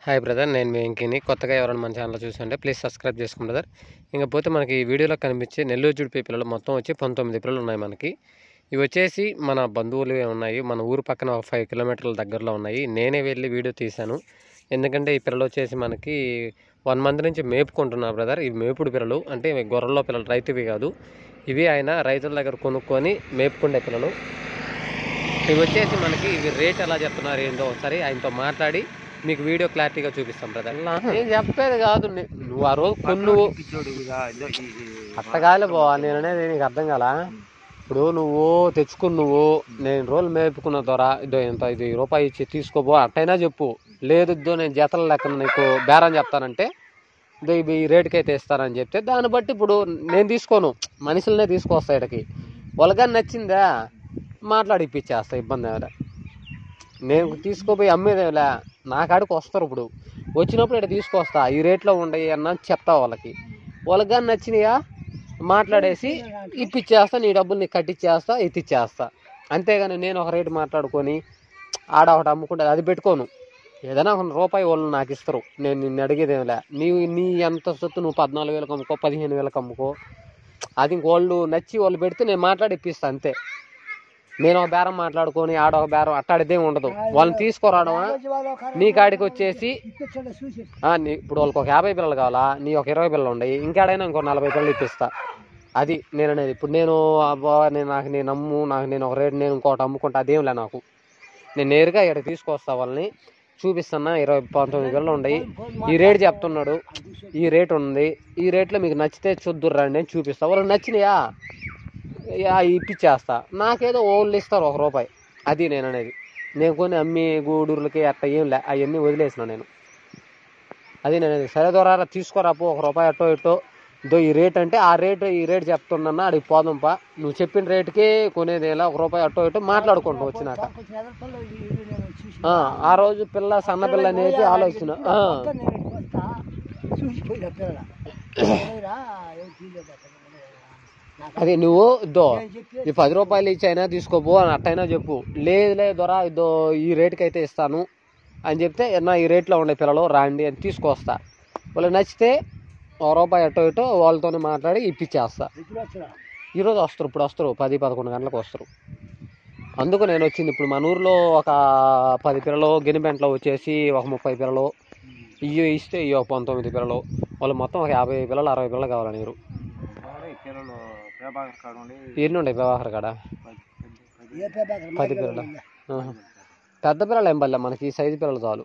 Hi brother, నేను మీ వెంకీని. కొత్తగా ఎవరైనా మన ఛానల్ చూస్తుంటే ప్లీజ్ సబ్స్క్రైబ్ చేసుకోండి బ్రదర్. ఇంకపోతే మనకి ఈ వీడియోలో కనిపించే నెల్లూరు జుడిపి పిల్లలు మొత్తం వచ్చి 19 పిల్లలు ఉన్నాయి మనకి. ఇవి వచ్చేసి మన బంధువులు ఉన్నాయి, మన ఊరు పక్కన 5 కిలోమీటర్ల దగ్గరలో ఉన్నాయి. నేనే వెళ్ళి వీడియో తీశాను, ఎందుకంటే ఈ పిల్లలు వచ్చేసి మనకి 1 మంత్ నుంచి మేపుకుంటున్నారు బ్రదర్. ఇవి మేపుడు పిల్లలు, అంటే గొర్రెల్లో పిల్లలు, రైతువి కాదు. ఇవి ఆయన రైతుల దగ్గర కొనుక్కొని మేపుకుండే పిల్లలు. ఇవి వచ్చేసి మనకి ఇవి రేట్ ఎలా చెప్తున్నారు ఏందో ఒకసారి ఆయనతో మాట్లాడి మీకు వీడియో క్లారిటీగా చూపిస్తాం బ్రదర్. నేను చెప్పేది కాదు, నువ్వు ఆ రోజు కొన్ను అట్టగాలి పోవా, నేను అనేది నీకు అర్థం కాల. ఇప్పుడు నువ్వు తెచ్చుకుని నేను రోజులు మేపుకున్న ద్వారా ఇదో ఎంత ₹5 ఇచ్చి తీసుకోబో అట్టయినా చెప్పు. లేదు నేను జతల లెక్కన నీకు బేరం చెప్తానంటే ఇవి ఈ రేటుకి అయితే ఇస్తానని చెప్తే దాన్ని బట్టి ఇప్పుడు నేను తీసుకోను, మనుషులనే తీసుకొస్తా. ఇక్కడికి వాళ్ళగా నచ్చిందా మాట్లాడి ఇప్పించేస్తా, ఇబ్బంది ఏమైనా. నేను తీసుకోపోయి అమ్మేదేలా, నా కాడికి వస్తారు. ఇప్పుడు వచ్చినప్పుడు ఇక్కడ తీసుకొస్తా, ఈ రేట్లో ఉండయి అన్న చెప్తా వాళ్ళకి. వాళ్ళకి కానీ నచ్చినాయా మాట్లాడేసి ఇప్పించేస్తా, నీ డబ్బులు నీకు కట్టిచ్చేస్తా, ఇచ్చేస్తా. అంతేగాని నేను ఒక రేటు మాట్లాడుకొని ఆడ ఒకటి అమ్ముకుంటే అది పెట్టుకోను. ఏదైనా ₹1 వాళ్ళు నాకు ఇస్తారు, నేను నిన్ను అడిగేదేమిలే. నీ ఎంత సొత్తు నువ్వు 14,000 అమ్ముకో, 15,000 అమ్ముకో, అది ఇంకోళ్ళు నచ్చి వాళ్ళు పెడితే నేను మాట్లాడి ఇప్పిస్తా అంతే. నేను ఒక బేరం మాట్లాడుకొని ఆడ ఒక బేరం అట్టాడితే ఉండదు. వాళ్ళని తీసుకురావడమా నీ కాడికి వచ్చేసి ఇప్పుడు వాళ్ళకి ఒక 50 పిల్లలు కావాలా, నీ ఒక 20 పిల్లలు ఉన్నాయి, ఇంకాడైనా ఇంకో 40 పిల్లలు ఇప్పిస్తా. అది నేను అనేది. ఇప్పుడు నేను నేను ఒక రేటు నేను ఇంకోటి అమ్ముకుంటా, అదేంలే నాకు. నేను నేరుగా ఇక్కడ తీసుకొస్తా, వాళ్ళని చూపిస్తున్నా. 19 పిల్లలు ఉన్నాయి, ఈ రేటు చెప్తున్నాడు, ఈ రేటు ఉంది, ఈ రేట్లో మీకు నచ్చితే చూద్దురు రండి అని చూపిస్తా. వాళ్ళకి నచ్చినాయా ఇప్పించేస్తా. నాకేదో ఓళ్ళు ఇస్తారు ₹1. అది నేను అనేది. నేను కొన్ని అమ్మి గూడూరులకి అట్లా ఏం లే, అవన్నీ వదిలేసిన నేను. అది నేను అనేది. సరే దొరా తీసుకోరాపో, ₹1 అట్టో ఇట్టో ఈ రేట్ అంటే ఈ రేటు చెప్తున్నా, అడిగి పోదంపా. నువ్వు చెప్పిన రేటుకే కొనేదేలా, ₹1 అట్టో ఇట్టో మాట్లాడుకుంటూ వచ్చినాక. ఆ రోజు పిల్ల సన్న పిల్ల అనేది ఆలోచన. అది నువ్వు ఈ ₹10 ఇచ్చి అయినా తీసుకోబో అని అట్టయినా చెప్పు. లేదు దొరా ఈ రేటుకి అయితే ఇస్తాను అని చెప్తే ఈ రేట్లో ఉండే పిల్లలు రాండి అని తీసుకొస్తా. వాళ్ళు నచ్చితే ₹1 అట్టో ఇటో వాళ్ళతోనే మాట్లాడి ఇప్పించేస్తా. ఈరోజు వస్తారు, ఇప్పుడు వస్తారు 10-11 గంటలకు వస్తారు. అందుకు నేను వచ్చింది. ఇప్పుడు మన ఊర్లో ఒక 10 పిల్లలు, గినిబెంట్లో వచ్చేసి ఒక 30 పిల్లలు, ఇవి ఇస్తే ఇవి ఒక 19 పిల్లలు. వాళ్ళు మొత్తం ఒక 50 పిల్లలు 60 పిల్లలు కావాలని మీరు ఎన్ని ఉన్నాయి ప్రభాకర్ కాడ? 10 పిల్లలు. పెద్ద పిల్లలు ఏం పల్లె, మనకి ఈ సైజు పిల్లలు చాలు.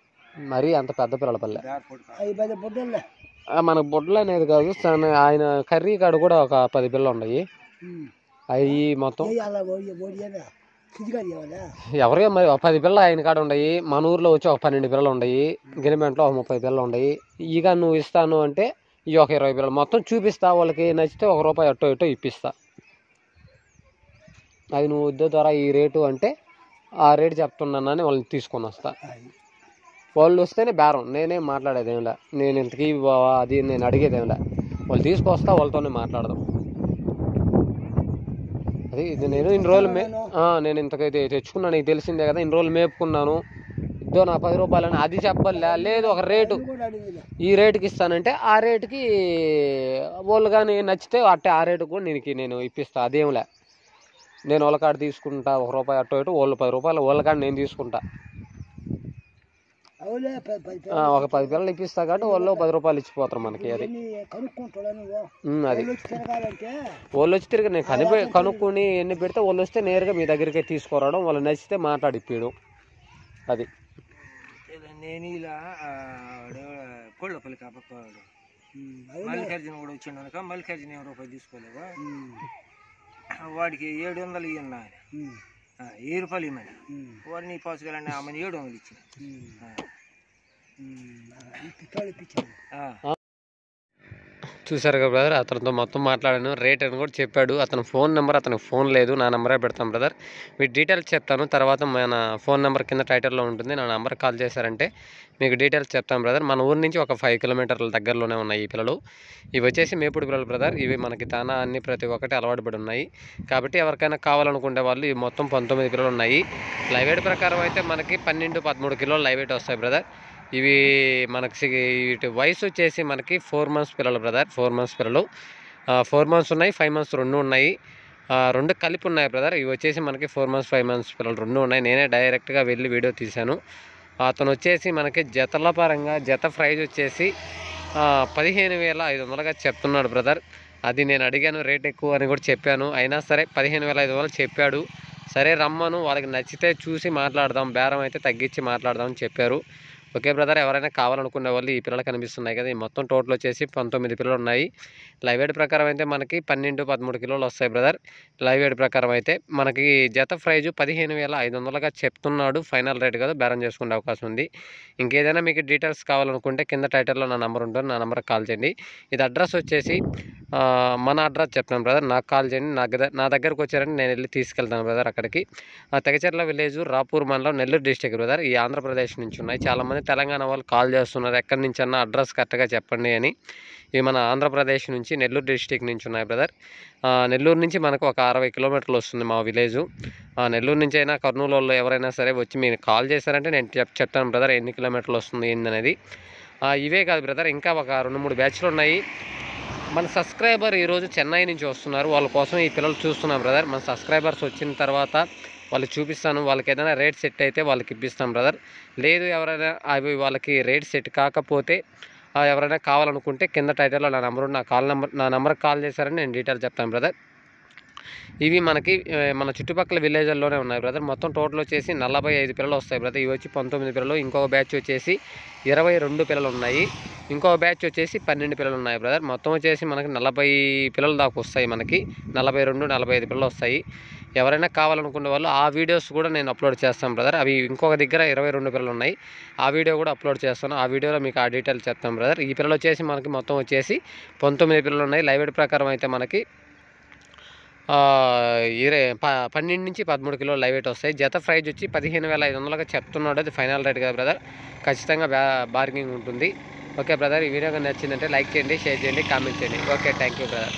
మరీ అంత పెద్ద పిల్లల పల్లె మనకు బొడ్లు అనేది కాదు. ఆయన కర్రీ కాడ కూడా ఒక 10 పిల్లలు ఉన్నాయి. అవి మొత్తం ఎవరే మరి 10 పిల్లలు ఆయన కాడ ఉన్నాయి. మన ఊర్లో వచ్చి ఒక 12 పిల్లలు ఉన్నాయి, గిరిమెంట్లో ఒక 30 పిల్లలు ఉన్నాయి. ఇక నువ్వు ఇస్తాను అంటే ఈ ఒక 20 పిల్లలు మొత్తం చూపిస్తా. వాళ్ళకి నచ్చితే ₹1 అట్టో ఇట్టో ఇప్పిస్తా. అది నువ్వు ద్వారా ఈ రేటు అంటే ఆ రేటు చెప్తున్నానని వాళ్ళని తీసుకొని వస్తా. వాళ్ళు వస్తేనే బేరం, నేనేం మాట్లాడేదేమిలే. నేను ఇంతకీ అది నేను అడిగేదేమిలే. వాళ్ళు తీసుకొస్తా, వాళ్ళతోనే మాట్లాడదాం. అది నేను ఇన్ని రోజులు నేను ఇంతకైతే తెచ్చుకున్నాను, నీకు తెలిసిందే కదా. ఇన్ని రోజులు మేపుకున్నాను, నా ₹10 అని అది చెప్పలే. లేదు ఒక రేటు, ఈ రేటుకి ఇస్తానంటే ఆ రేటుకి వాళ్ళు కానీ నచ్చితే అట్టే ఆ రేటుకు కూడా నేను ఇప్పిస్తా. అదేంలే, నేను వాళ్ళ కాడ తీసుకుంటా ₹1 అట్టో ఇటు, వాళ్ళు ₹10 వాళ్ళ కాడ నేను తీసుకుంటా. ఒక 10 పిల్లలు ఇప్పిస్తా కాబట్టి వాళ్ళు ₹10 ఇచ్చిపోతారు మనకి. అది అది వాళ్ళు వచ్చి తిరిగి నేను కనుక్కొని ఎన్ని పెడితే వాళ్ళు వస్తే నేరుగా మీ దగ్గరికి తీసుకురావడం, వాళ్ళు నచ్చితే మాట్లాడిపోయడం. అది నేను ఇలా కోళ్ళపల్లి కాపాడు మల్లికార్జున కూడా వచ్చిండు అనుక, మల్లికార్జున ₹1 తీసుకోలేవా, వాడికి 700 ఇయ్యన్నా, ₹1000 ఇమ్మని వాడు నీ పాసుకెళ్ళండి ఆమె 700 ఇచ్చిన. చూసారు కదా బ్రదర్, అతనితో మొత్తం మాట్లాడాను, రేట్ అని కూడా చెప్పాడు. అతని ఫోన్ నెంబర్, అతనికి ఫోన్ లేదు, నా నెంబరే పెడతాను బ్రదర్. మీకు డీటెయిల్స్ చెప్తాను తర్వాత. మన ఫోన్ నెంబర్ కింద టైటిల్లో ఉంటుంది, నా నెంబర్ కాల్ చేశారంటే మీకు డీటెయిల్స్ చెప్తాను బ్రదర్. మన ఊరు నుంచి ఒక 5 కిలోమీటర్ల దగ్గరలోనే ఉన్నాయి ఈ పిల్లలు. ఇవి వచ్చేసి మేపుడు పిల్లలు బ్రదర్. ఇవి మనకి తానా అన్ని ప్రతి ఒక్కటి అలవాటు పడి ఉన్నాయి కాబట్టి ఎవరికైనా కావాలనుకునే వాళ్ళు ఇవి మొత్తం 19 పిల్లలు ఉన్నాయి. లైవ్ వెయిట్ ప్రకారం అయితే మనకి 12-13 కిలోలు లైవ్ వెయిట్ వస్తాయి బ్రదర్. ఇవి మనకి వీటి వయసు వచ్చేసి మనకి 4 months పిల్లలు బ్రదర్. 4 months పిల్లలు. 4 months ఉన్నాయి, 5 months 2 ఉన్నాయి. 2 కలిపి ఉన్నాయి బ్రదర్. ఇవి వచ్చేసి మనకి 4 months 5 months పిల్లలు 2 ఉన్నాయి. నేనే డైరెక్ట్గా వెళ్ళి వీడియో తీశాను. అతను వచ్చేసి మనకి జతల పరంగా జత ప్రైజ్ వచ్చేసి 15,500గా చెప్తున్నాడు బ్రదర్. అది నేను అడిగాను, రేట్ ఎక్కువ అని కూడా చెప్పాను. అయినా సరే 15,500 చెప్పాడు. సరే రమ్మను, వాళ్ళకి నచ్చితే చూసి మాట్లాడదాం, బేరం అయితే తగ్గించి మాట్లాడదాం అని చెప్పారు. ఓకే బ్రదర్, ఎవరైనా కావాలనుకునే వాళ్ళు ఈ పిల్లలు కనిపిస్తున్నాయి కదా, ఈ మొత్తం టోటల్ వచ్చేసి 19 పిల్లలు ఉన్నాయి. లైవ్ వెయిట్ ప్రకారం అయితే మనకి 12-13 కిలోలు వస్తాయి బ్రదర్. లైవ్ వెయిట్ ప్రకారం అయితే మనకి జత ప్రైజు 15,500గా చెప్తున్నాడు. ఫైనల్ రేట్ కదా, బేరం చేసుకునే అవకాశం ఉంది. ఇంకేదైనా మీకు డీటెయిల్స్ కావాలనుకుంటే కింద టైటిల్లో నా నెంబర్ ఉంటుంది, నా నెంబర్కి కాల్ చేయండి. ఇది అడ్రస్ వచ్చేసి మన అడ్రస్ చెప్తాను బ్రదర్, నాకు కాల్ చేయండి. నా దగ్గరకు వచ్చారంటే నేను వెళ్ళి తీసుకెళ్తాను బ్రదర్ అక్కడికి. తెగచెర్ల విలేజ్, రాపూర్ మండలం, నెల్లూరు డిస్టిక్ బ్రదర్. ఈ ఆంధ్రప్రదేశ్ నుంచి ఉన్నాయి. చాలామంది తెలంగాణ వాళ్ళు కాల్ చేస్తున్నారు, ఎక్కడి నుంచి అన్న అడ్రస్ కరెక్ట్గా చెప్పండి అని. ఇవి మన ఆంధ్రప్రదేశ్ నుంచి నెల్లూరు డిస్టిక్ నుంచి ఉన్నాయి బ్రదర్. నెల్లూరు నుంచి మనకు ఒక 60 కిలోమీటర్లు వస్తుంది మా విలేజు. నెల్లూరు నుంచి అయినా కర్నూలు వాళ్ళు ఎవరైనా సరే వచ్చి మీరు కాల్ చేశారంటే నేను చెప్తాను బ్రదర్ ఎన్ని కిలోమీటర్లు వస్తుంది ఏందనేది. ఇవే కాదు బ్రదర్, ఇంకా ఒక 2-3 బ్యాచ్లు ఉన్నాయి. మన సబ్స్క్రైబర్ ఈరోజు చెన్నై నుంచి వస్తున్నారు, వాళ్ళ కోసం ఈ పిల్లలు చూస్తున్నాం బ్రదర్. మన సబ్స్క్రైబర్స్ వచ్చిన తర్వాత వాళ్ళకి చూపిస్తాను. వాళ్ళకి ఏదైనా రేట్ సెట్ అయితే వాళ్ళకి ఇప్పిస్తాం బ్రదర్. లేదు ఎవరైనా అవి వాళ్ళకి రేట్ సెట్ కాకపోతే ఎవరైనా కావాలనుకుంటే కింద టైటిల్లో నా నెంబర్, నా నెంబర్కి కాల్ చేశారని నేను డీటెయిల్ చెప్తాను బ్రదర్. ఇవి మనకి మన చుట్టుపక్కల విలేజ్ల్లోనే ఉన్నాయి బ్రదర్. మొత్తం టోటల్ వచ్చేసి 45 పిల్లలు వస్తాయి బ్రదర్. ఇవి వచ్చి 19 పిల్లలు, ఇంకొక బ్యాచ్ వచ్చేసి 22 పిల్లలు ఉన్నాయి, ఇంకో బ్యాచ్ వచ్చేసి 12 పిల్లలు ఉన్నాయి బ్రదర్. మొత్తం వచ్చేసి మనకి 40 పిల్లలు దాకా వస్తాయి. మనకి 42-45 పిల్లలు వస్తాయి. ఎవరైనా కావాలనుకునే వాళ్ళు ఆ వీడియోస్ కూడా నేను అప్లోడ్ చేస్తాను బ్రదర్. అవి ఇంకొక దగ్గర 22 పిల్లలు ఉన్నాయి, ఆ వీడియో కూడా అప్లోడ్ చేస్తాను. ఆ వీడియోలో మీకు ఆ డీటెయిల్స్ చెప్తాను బ్రదర్. ఈ పిల్లలు వచ్చేసి మనకి మొత్తం వచ్చేసి 19 పిల్లలు ఉన్నాయి. లైవ్ వెయిట్ ప్రకారం అయితే మనకి 12-13 కిలోలు లైవ్ వెయిట్ వస్తాయి. జత ప్రైజ్ వచ్చి 15,500గా చెప్తున్నాడు. అది ఫైనల్ రేట్ కదా బ్రదర్, ఖచ్చితంగా బార్గెనింగ్ ఉంటుంది. ఓకే బ్రదర్, ఈ వీడియో నచ్చిందంటే లైక్ చేయండి, షేర్ చేయండి, కామెంట్ చేయండి. Okay, thank you brother.